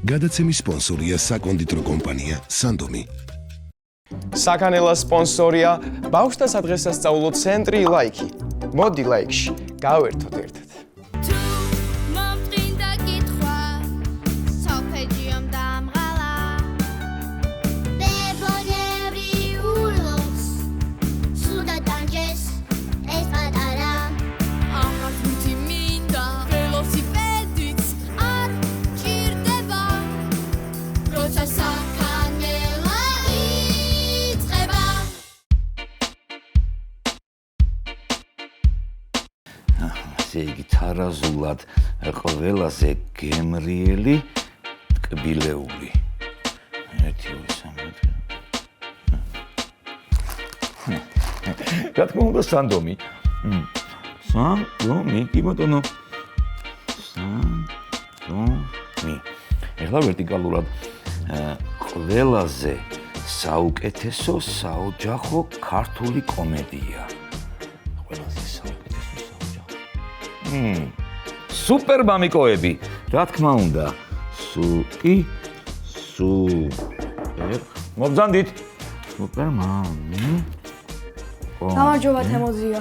გადაცემის სპონსორია საკონდიტრო კომპანია სანდომი. საქანელას სპონსორია ბავშვთა სადღესასწაულო ცენტრი ლაიქი. მოდი ლაიქში, გავერთოთ ერთად. იგი თარაზულად ყველაზე გემრიელი ტკბილეული. 1 2 3 რა თქმა უნდა სანდომი. სანდომი, კი ბატონო. სანდომი. ეხლა ვერტიკალურად ყველაზე საუკეთესო საოჯახო ქართული კომედია. სუპერ მამიკოები, რა თქმა უნდა. სუპერ. მობრძანდით. სუპერ მამი. გამარჯობა თემოზია.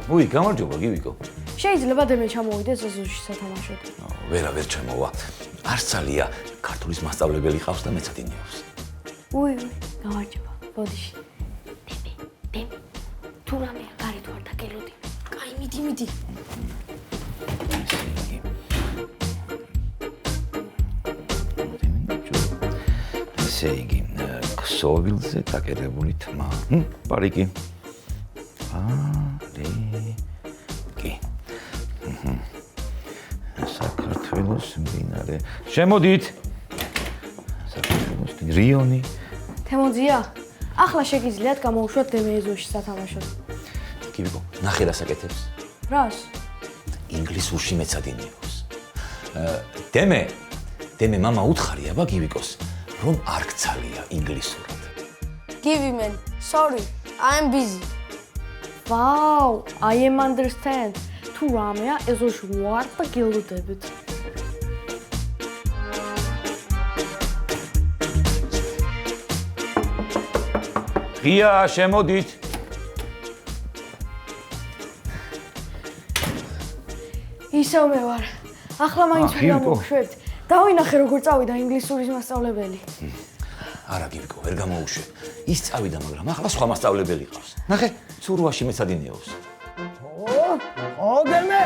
უი, გამარჯობა გივიკო. შეიძლება დემე ჩამოვიდეს ეზოში სათამაშოდ. ვერ ჩამოვა. არცალია ქართულის მასწავლებელი ყავს და მეც ადინიავს. უი, გამარჯობა. ბოდიში. დემე. თუ რამეა გარეთ ვარ და გელოდი. კაი, მიდი. ესე იგი, ქსოვილზე დაკერებული თმა. პარიკი. საქართველოს მდინარე. შემოდით. საქართველოს რიონი. თემოზია, ახლა შეგიძლიათ გამოვუშვათ დემე ეზოში სათამაშოდ. გივიკო, ნახე რა საკეთებს. რას? ინგლისურში მეც ადინიავს. დემე მამა უთხარი აბა გივიკოს, რომ არ გცალია ინგლისურად. Give man, sorry, I'm busy. Wow, I am understand. თუ რამეა ეზოში ვარ და გელოდებით. ღია, შემოდით. ისევ მე ვარ. ახლა მაინც ვერ გამოვუშვებთ. დავინახე როგორ წავიდა ინგლისურის მასწავლებელი. არა გივიკო, ვერ გამოუშვე. ის წავიდა, მაგრამ ახლა სხვა მასწავლებელი ყავს. ნახე, ცურვაში მეც ადინეობს. დემე,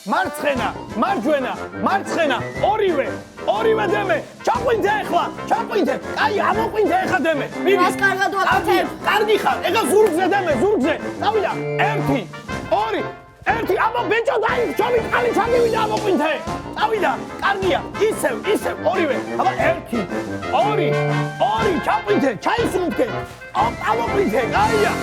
მარცხენა, ორივე დემე, ჩაყვინთე ახლა, კაი, ამოყვინთე ახლა დემე. მას კარგად ვაკეთებ. კარგი ხარ, ეხლა ზურგზე დემე, წავიდა, 1, 2, 1, აბა ბეჭო დაი, ჩომი წყალი ჩაგივიდა ამოყვინთე. წავიდა, კარგია, ისევ, ორივე, აბა 1, 2, 2, ჩაყვინთე, ჩაისუნთქე. ამოყვინთე, კაია.